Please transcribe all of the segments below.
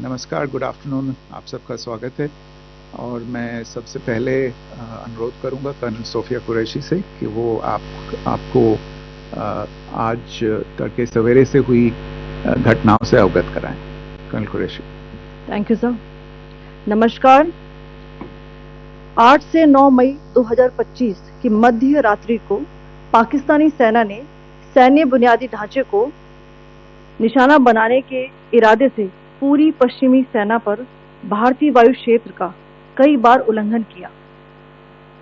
नमस्कार, good afternoon, आप सबका स्वागत है। और मैं सबसे पहले अनुरोध करूंगा कर्नल सोफिया कुरैशी से कि वो आपको आज तड़के सवेरे से हुई घटनाओं से अवगत कराएं। Colonel Qureshi. Thank you sir. नमस्कार। 8 से 9 मई 2025 की मध्य रात्रि को पाकिस्तानी सेना ने सैन्य बुनियादी ढांचे को निशाना बनाने के इरादे से पूरी पश्चिमी सेना पर भारतीय वायु क्षेत्र का कई बार उल्लंघन किया।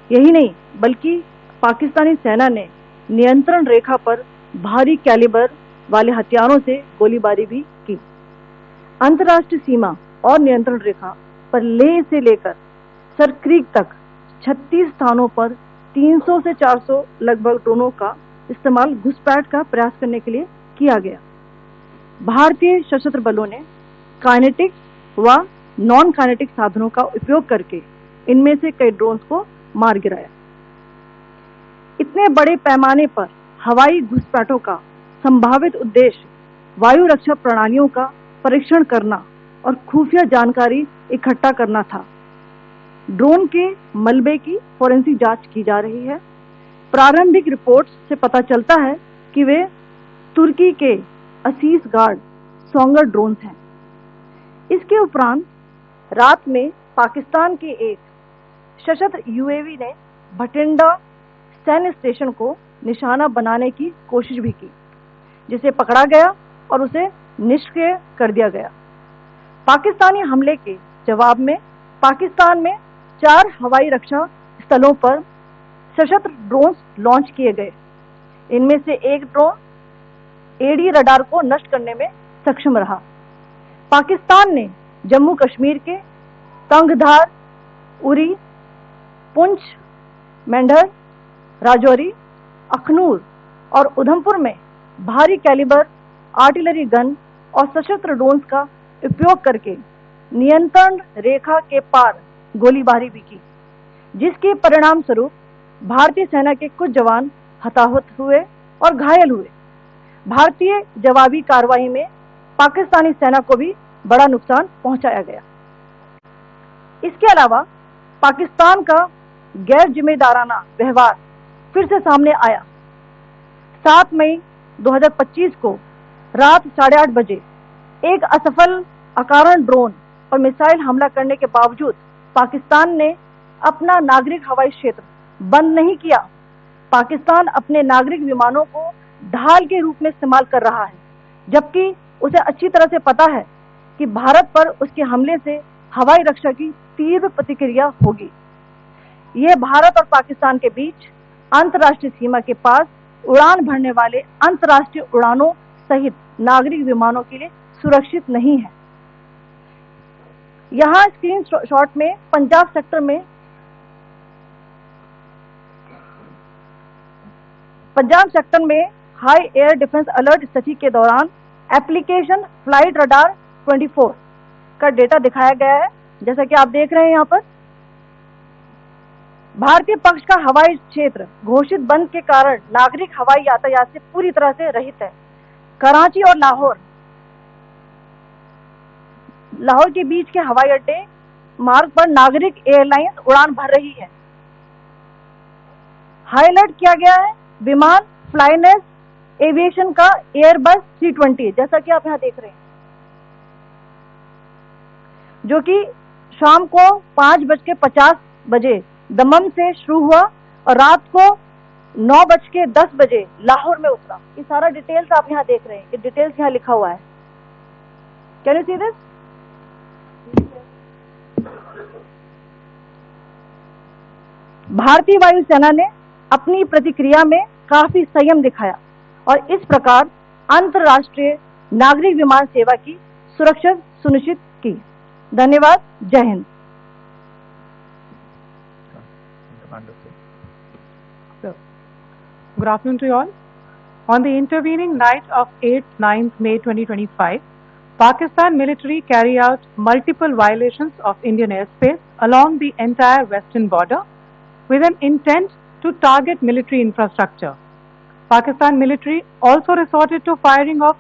यही नहीं बल्कि पाकिस्तानी सेना ने नियंत्रण रेखा पर भारी कैलिबर वाले हथियारों से गोलीबारी भी की। अंतर्राष्ट्रीय सीमा और नियंत्रण रेखा पर लेह से लेकर सरक्रीक तक 36 स्थानों पर 300 से 400 लगभग ड्रोनों का इस्तेमाल घुसपैठ का प्रयास करने के लिए किया गया। भारतीय सशस्त्र बलों ने काइनेटिक व नॉन काइनेटिक साधनों का उपयोग करके इनमें से कई ड्रोन्स को मार गिराया। इतने बड़े पैमाने पर हवाई घुसपैठों का संभावित उद्देश्य वायु रक्षा प्रणालियों का परीक्षण करना और खुफिया जानकारी इकट्ठा करना था। ड्रोन के मलबे की फोरेंसिक जांच की जा रही है। प्रारंभिक रिपोर्ट्स से पता चलता है कि वे तुर्की के असीस गार्ड सोंगर ड्रोन्स हैं। इसके उपरांत रात में पाकिस्तान के एक सशस्त्र यूएवी ने भटिंडा सैन्य स्टेशन को निशाना बनाने की कोशिश भी की, जिसे पकड़ा गया और उसे निष्क्रिय कर दिया गया। पाकिस्तानी हमले के जवाब में पाकिस्तान में 4 हवाई रक्षा स्थलों पर सशस्त्र ड्रोन्स लॉन्च किए गए। इनमें से एक ड्रोन एडी रडार को नष्ट करने में सक्षम रहा। पाकिस्तान ने जम्मू कश्मीर के तंगधार, उरी, पुंछ, मेंढर, राजौरी, अखनूर और उधमपुर में भारी कैलिबर आर्टिलरी गन और सशस्त्र ड्रोन्स का उपयोग करके नियंत्रण रेखा के पार गोलीबारी भी की, जिसके परिणाम स्वरूप भारतीय सेना के कुछ जवान हताहत हुए और घायल हुए। भारतीय जवाबी कार्रवाई में पाकिस्तानी सेना को भी बड़ा नुकसान पहुंचाया गया। इसके अलावा पाकिस्तान का गैर जिम्मेदाराना व्यवहार फिर से सामने आया। 7 मई 2025 को रात 8:30 बजे एक असफल अकारण ड्रोन और मिसाइल हमला करने के बावजूद पाकिस्तान ने अपना नागरिक हवाई क्षेत्र बंद नहीं किया। पाकिस्तान अपने नागरिक विमानों को ढाल के रूप में इस्तेमाल कर रहा है, जबकि उसे अच्छी तरह से पता है कि भारत पर उसके हमले से हवाई रक्षा की तीव्र प्रतिक्रिया होगी। यह भारत और पाकिस्तान के बीच अंतर्राष्ट्रीय सीमा के पास उड़ान भरने वाले अंतर्राष्ट्रीय उड़ानों सहित नागरिक विमानों के लिए सुरक्षित नहीं है। यहाँ स्क्रीन शॉट में पंजाब सेक्टर में हाई एयर डिफेंस अलर्ट स्थिति के दौरान एप्लीकेशन फ्लाइट रडार 24 का डेटा दिखाया गया है। जैसा कि आप देख रहे हैं यहाँ पर भारतीय पक्ष का हवाई क्षेत्र घोषित बंद के कारण नागरिक हवाई यातायात से पूरी तरह से रहित है। कराची और लाहौर के बीच के हवाई अड्डे मार्ग पर नागरिक एयरलाइंस उड़ान भर रही है। हाईलाइट किया गया है विमान फ्लाइनेस एविएशन का एयरबस 320, जैसा कि आप यहाँ देख रहे हैं, जो कि शाम को 5:50 बजे दमम से शुरू हुआ और रात को 9:10 बजे लाहौर में उतरा। ये सारा डिटेल्स आप यहाँ देख रहे हैं, ये डिटेल्स यहाँ लिखा हुआ है। Can you see this? भारतीय वायुसेना ने अपनी प्रतिक्रिया में काफी संयम दिखाया और इस प्रकार अंतर्राष्ट्रीय नागरिक विमान सेवा की सुरक्षा सुनिश्चित की। धन्यवाद। जय Hind. Good afternoon to you all. On the intervening night of 8-9 May 2025, Pakistan military carry out multiple violations of Indian airspace along the entire western border with an intent to target military infrastructure. Pakistan military also resorted to firing of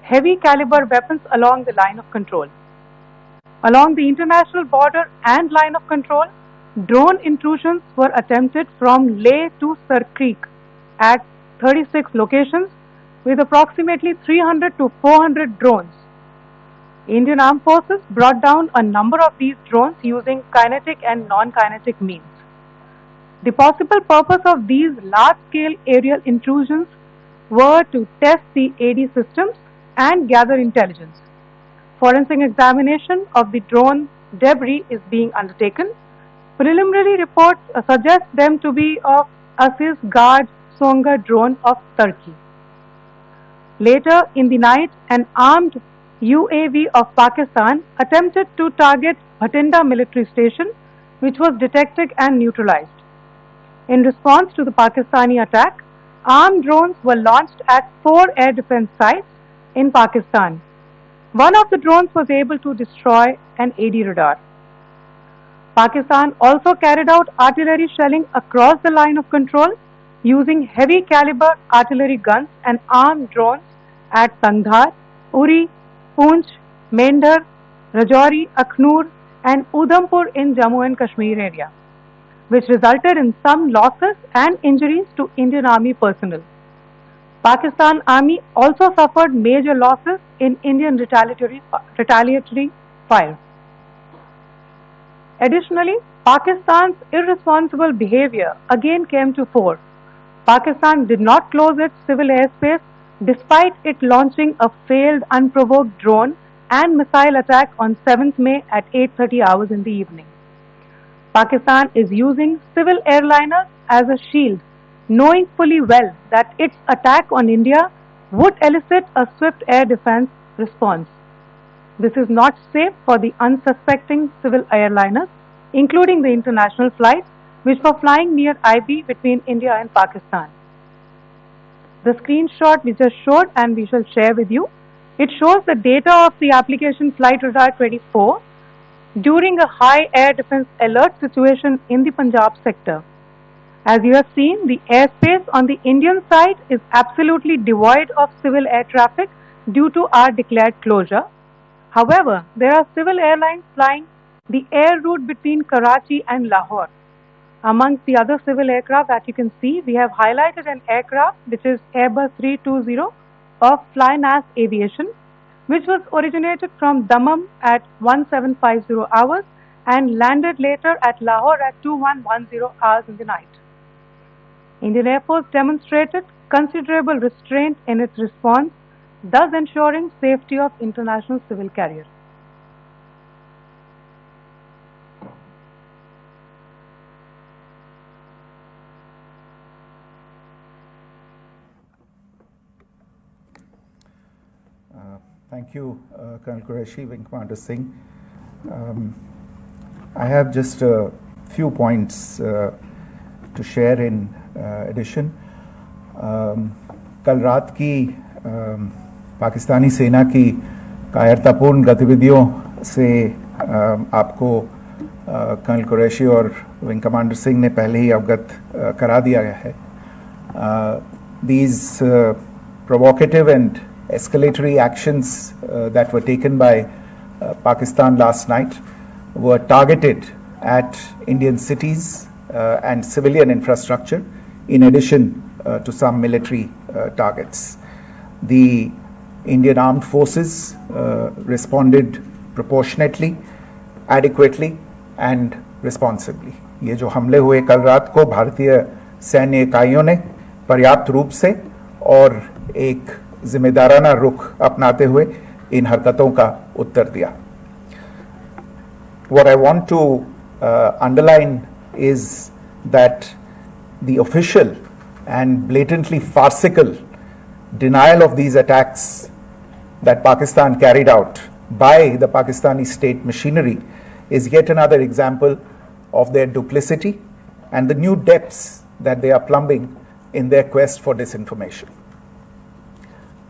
heavy caliber weapons along the line of control. Along the international border and line of control, drone intrusions were attempted from Leh to Sar Creek at 36 locations with approximately 300 to 400 drones. Indian Armed Forces brought down a number of these drones using kinetic and non-kinetic means. The possible purpose of these large-scale aerial intrusions were to test the AD systems and gather intelligence. Forensic examination of the drone debris is being undertaken. Preliminary reports suggest them to be of Aziz Guard Songa drone of Turkey. Later in the night, an armed UAV of Pakistan attempted to target Bhatinda military station, which was detected and neutralized. In response to the Pakistani attack, armed drones were launched at 4 air defense sites in Pakistan. One of the drones was able to destroy an AD radar. Pakistan also carried out artillery shelling across the line of control using heavy caliber artillery guns and armed drones at Tangdhar, Uri, Poonch, Mendhar, Rajouri, Akhnur and Udhampur in Jammu and Kashmir area, which resulted in some losses and injuries to Indian Army personnel. Pakistan Army also suffered major losses in Indian retaliatory fire. Additionally, Pakistan's irresponsible behavior again came to fore. Pakistan did not close its civil airspace despite it launching a failed unprovoked drone and missile attack on 7th May at 8:30 hours in the evening. Pakistan is using civil airliners as a shield, knowing fully well that its attack on India would elicit a swift air defense response. This is not safe for the unsuspecting civil airliners, including the international flights which were flying near IB between India and Pakistan. The screenshot we just showed and we shall share with you, it shows the data of the application Flight Radar 24 during a high air defense alert situation in the Punjab sector. As you have seen, the airspace on the Indian side is absolutely devoid of civil air traffic due to our declared closure. However, there are civil airlines flying the air route between Karachi and Lahore. Amongst the other civil aircraft that you can see, we have highlighted an aircraft which is Airbus 320 of Flynas Aviation, which was originated from Dammam at 1750 hours and landed later at Lahore at 2110 hours in the night. Indian Air Force demonstrated considerable restraint in its response, thus ensuring safety of international civil carriers. Thank you, Colonel Qureshi, Wing Commander Singh. I have just a few points to share in addition. कल रात की पाकिस्तानी सेना की कायरतापूर्ण गतिविधियों से आपको colonel Qureshi और विंग कमांडर सिंह ने पहले ही अवगत करा दिया गया है. These provocative and escalatory actions that were taken by Pakistan last night were targeted at Indian cities and civilian infrastructure, in addition to some military targets. The Indian Armed Forces responded proportionately, adequately and responsibly. ये जो हमले हुए कल रात को भारतीय सैन्य इकाइयों ने पर्याप्त रूप से और एक जिम्मेदाराना रुख अपनाते हुए इन हरकतों का उत्तर दिया. What I want to underline is that the official and blatantly farcical denial of these attacks that Pakistan carried out by the Pakistani state machinery is yet another example of their duplicity and the new depths that they are plumbing in their quest for disinformation.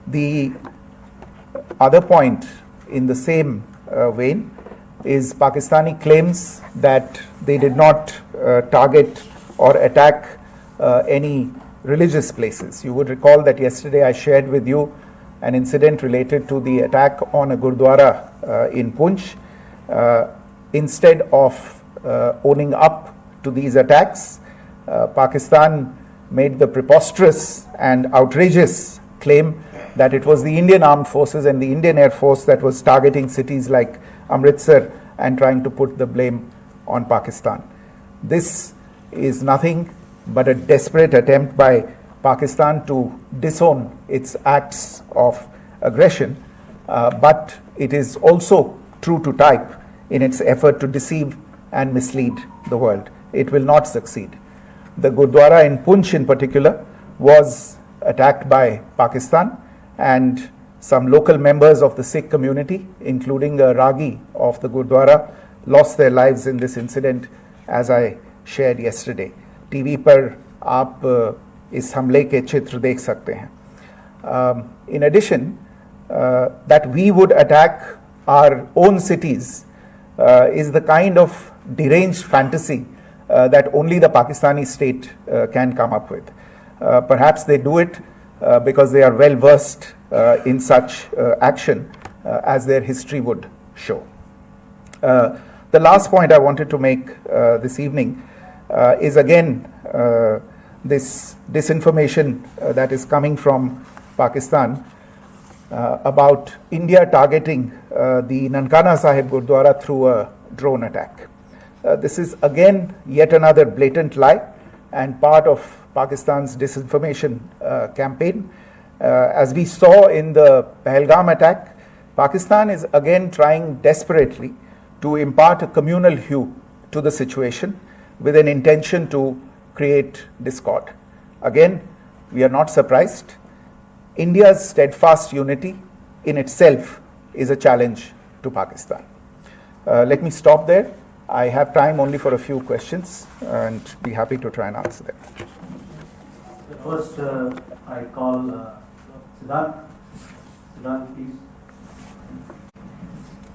The other point in the same vein is Pakistani claims that they did not target or attack any religious places. You would recall that yesterday I shared with you an incident related to the attack on a Gurdwara in Poonch, Instead of owning up to these attacks, Pakistan made the preposterous and outrageous claim that it was the Indian Armed Forces and the Indian Air Force that was targeting cities like Amritsar and trying to put the blame on Pakistan. This is nothing but a desperate attempt by Pakistan to disown its acts of aggression, but it is also true to type in its effort to deceive and mislead the world. It will not succeed. The Gurdwara in Poonch in particular was attacked by Pakistan, and some local members of the Sikh community, including a Ragi of the Gurdwara, lost their lives in this incident, as I shared yesterday. TV पर आप इस हमले के चित्र देख सकते हैं. In addition, that we would attack our own cities is the kind of deranged fantasy that only the Pakistani state can come up with. Perhaps they do it because they are well versed in such action, as their history would show. The last point I wanted to make this evening is again this disinformation that is coming from Pakistan about India targeting the Nankana Sahib Gurdwara through a drone attack. This is again yet another blatant lie and part of Pakistan's disinformation campaign. As we saw in the Pahalgam attack, Pakistan is again trying desperately to impart a communal hue to the situation with an intention to create discord. Again, we are not surprised. India's steadfast unity in itself is a challenge to Pakistan. Let me stop there. I have time only for a few questions and be happy to try and answer them. First, I call Siddharth. Siddharth, please.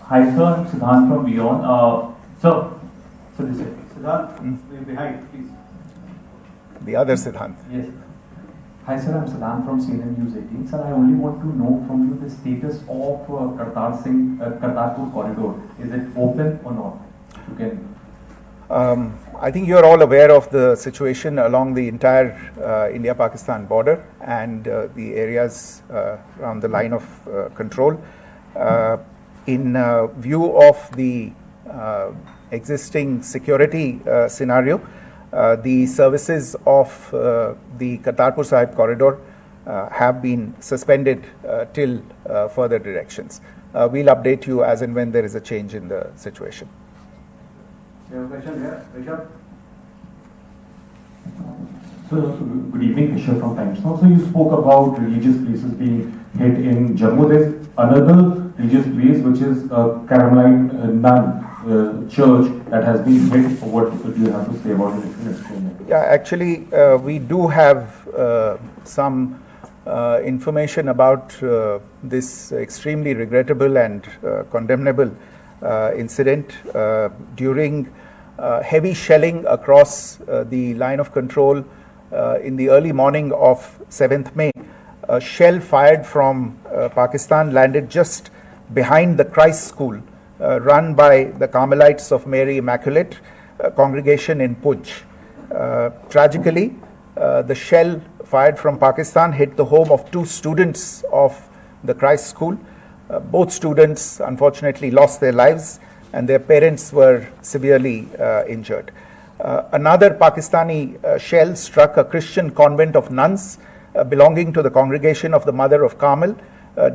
Hi, sir. I'm Siddharth from Beyond. So this is Siddharth, behind, please. The other Siddhant. Yes. Hi, sir. I'm Siddharth from CNN News 18. Sir, I only want to know from you the status of Kartarpur corridor. Is it open or not? You can. I think you're all aware of the situation along the entire India-Pakistan border and the areas around the line of control. In view of the existing security scenario, the services of the Kartarpur Sahib corridor have been suspended till further directions. We'll update you as and when there is a change in the situation. You have a question here, Rishabh? So, good evening, Rishabh from Times Now. So, you spoke about religious places being hit in Jammu. There's another religious place which is Carmelite Nun church that has been hit. What do you have to say about it? Yeah, actually, we do have some information about this extremely regrettable and condemnable incident. During heavy shelling across the line of control in the early morning of 7th May, a shell fired from Pakistan landed just behind the Christ School run by the Carmelites of Mary Immaculate congregation in Poonch. Tragically, the shell fired from Pakistan hit the home of 2 students of the Christ School. Both students unfortunately lost their lives and their parents were severely injured. Another Pakistani shell struck a Christian convent of nuns belonging to the congregation of the Mother of Carmel,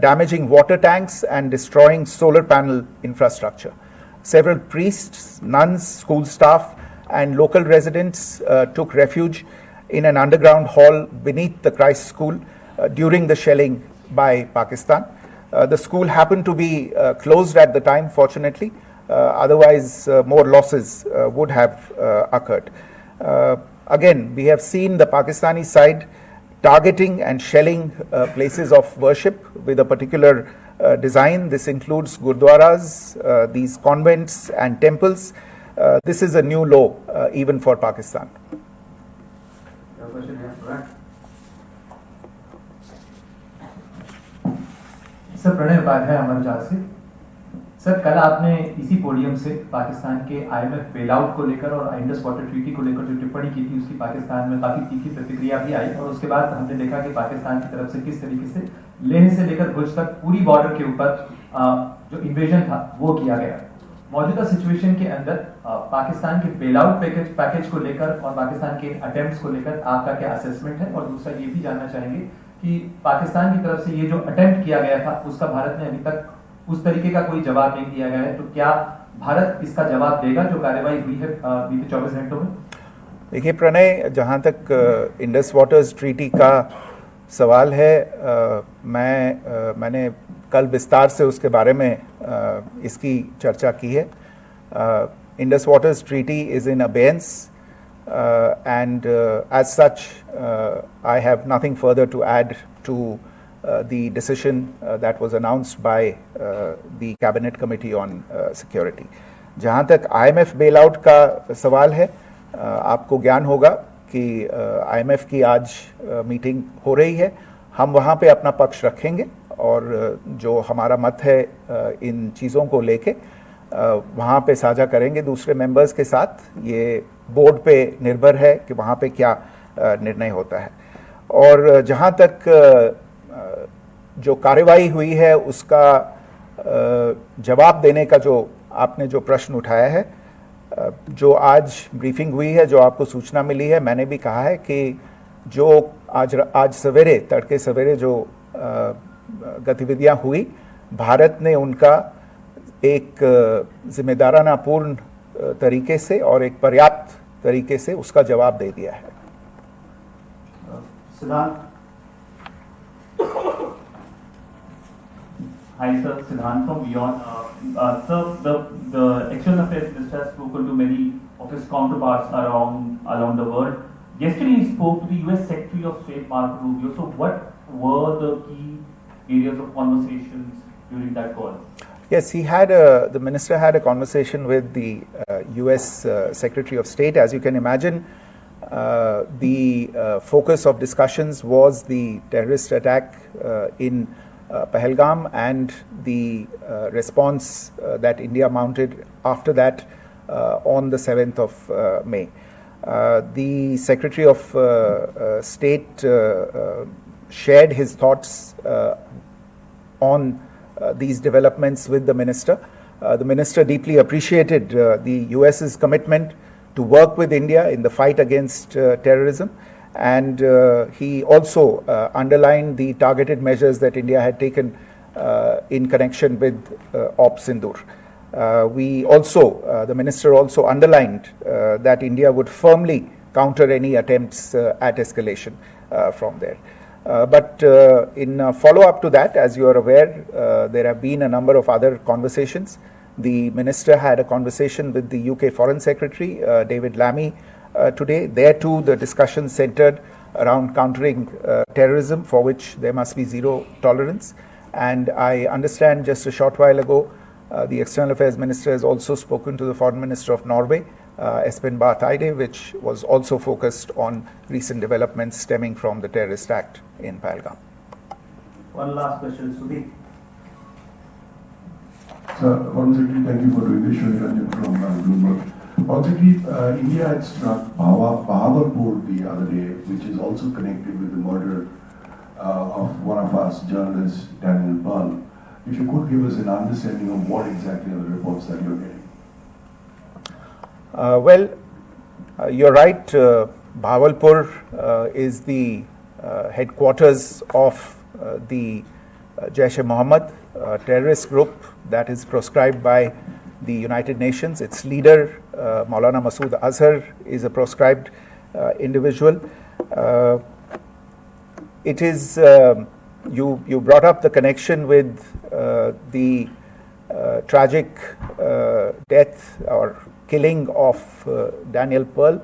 damaging water tanks and destroying solar panel infrastructure. Several priests, nuns, school staff, and local residents took refuge in an underground hall beneath the Christ School during the shelling by Pakistan. The school happened to be closed at the time, fortunately. Otherwise, more losses would have occurred. Again, we have seen the Pakistani side targeting and shelling places of worship with a particular design. This includes gurdwaras, these convents and temples. This is a new low even for Pakistan. Sir, Pranay Upadhyay, Amar Jasi. Sir, कल आपने इसी podium से पाकिस्तान के IMF bailout को लेकर और Indus water treaty को लेकर जो टिप्पणी की थी, उसकी पाकिस्तान में काफी तीखी प्रतिक्रिया भी आई, और उसके बाद हमने देखा कि पाकिस्तान की तरफ से किस तरीके से लेह से लेकर भुज तक पूरी बॉर्डर के ऊपर जो इन्वेजन था वो किया गया। मौजूदा सिचुएशन के अंदर पाकिस्तान के बेलआउट पैकेज को लेकर और पाकिस्तान के अटेम्प्ट्स को लेकर आपका क्या असेसमेंट है? और दूसरा ये भी जानना चाहेंगे कि पाकिस्तान की तरफ से ये जो अटेम्प्ट किया गया था उसका भारत ने अभी तक उस तरीके का कोई जवाब नहीं दिया गया है, तो क्या भारत इसका जवाब देगा जो कार्रवाई हुई है बीते 24 घंटों में? देखिए प्रणय, जहाँ तक इंडस वाटर्स ट्रीटी का सवाल है, मैंने कल विस्तार से उसके बारे में इसकी चर्चा की है। Indus waters treaty is in abeyance and as such I have nothing further to add to the decision that was announced by the cabinet committee on security. जहाँ तक IMF bailout का सवाल है, आपको ज्ञान होगा कि IMF की आज मीटिंग हो रही है। हम वहाँ पे अपना पक्ष रखेंगे और जो हमारा मत है इन चीज़ों को लेके वहाँ पे साझा करेंगे दूसरे मेंबर्स के साथ। ये बोर्ड पे निर्भर है कि वहाँ पे क्या निर्णय होता है। और जहाँ तक जो कार्रवाई हुई है उसका जवाब देने का जो आपने जो प्रश्न उठाया है, जो आज ब्रीफिंग हुई है, जो आपको सूचना मिली है, मैंने भी कहा है कि जो आज सवेरे तड़के सवेरे जो गतिविधियाँ हुई, भारत ने उनका एक जिम्मेदाराना पूर्ण तरीके से और एक पर्याप्त तरीके से उसका जवाब दे दिया है। सिद्धांत। Hi sir, Siddhant from Beyond. Sir, the External Affairs Minister has spoken to many of his counterparts around the world. Yesterday he spoke to the US Secretary of State Marco Rubio. So what were the key areas of conversations during that call? Yes, the minister had a conversation with the US Secretary of State. As you can imagine, the focus of discussions was the terrorist attack in Pahalgam and the response that India mounted after that on the 7th of May. The Secretary of State shared his thoughts on these developments with the minister. The minister deeply appreciated the US's commitment to work with India in the fight against terrorism, and he also underlined the targeted measures that India had taken in connection with Op Sindoor. The minister also underlined that India would firmly counter any attempts at escalation from there. But in follow-up to that, as you are aware, there have been a number of other conversations. The minister had a conversation with the UK Foreign Secretary, David Lammy, today. There too, the discussion centered around countering terrorism, for which there must be zero tolerance. And I understand just a short while ago, the External Affairs Minister has also spoken to the Foreign Minister of Norway, Espen Barth Eide, which was also focused on recent developments stemming from the terrorist act in Pahalgam. One last question, Sudhi. Sir, Foreign Secretary, thank you for doing this. Shri Ranjan from Bloomberg. Foreign Secretary, India had struck Bhavishyavani the other day, which is also connected with the murder of one of us journalists, Daniel Pearl. If you could give us an understanding of what exactly are the reports that you're getting. You're right. Bhavalpur is the headquarters of the Jaish-e-Mohammed terrorist group that is proscribed by the United Nations. Its leader, Maulana Masood Azhar, is a proscribed individual. It is you brought up the connection with the tragic death or killing of Daniel Pearl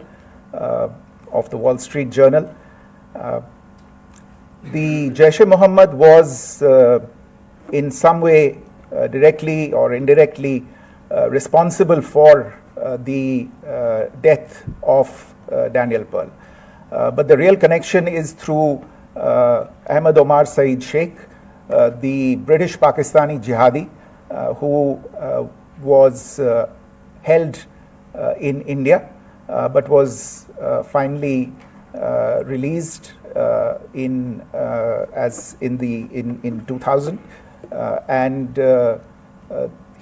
of the Wall Street Journal. The Jaish-e-Mohammed was in some way directly or indirectly responsible for the death of Daniel Pearl. But the real connection is through Ahmed Omar Saeed Sheikh, the British Pakistani jihadi who was held in India, but was finally released in 2000, and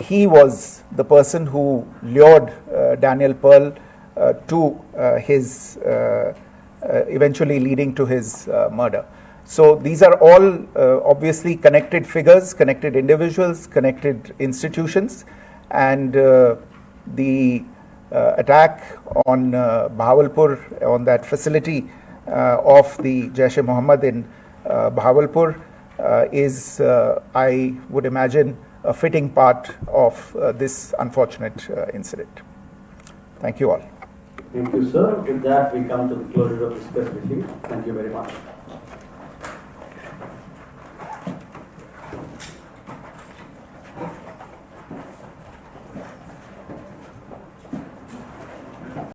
he was the person who lured Daniel Pearl to his eventually leading to his murder. So these are all obviously connected figures, connected individuals, connected institutions, and the attack on Bahawalpur, on that facility of the Jaish-e-Mohammed in Bahawalpur is, I would imagine, a fitting part of this unfortunate incident. Thank you all. Thank you, sir. With that, we come to the closure of this press briefing. Thank you very much.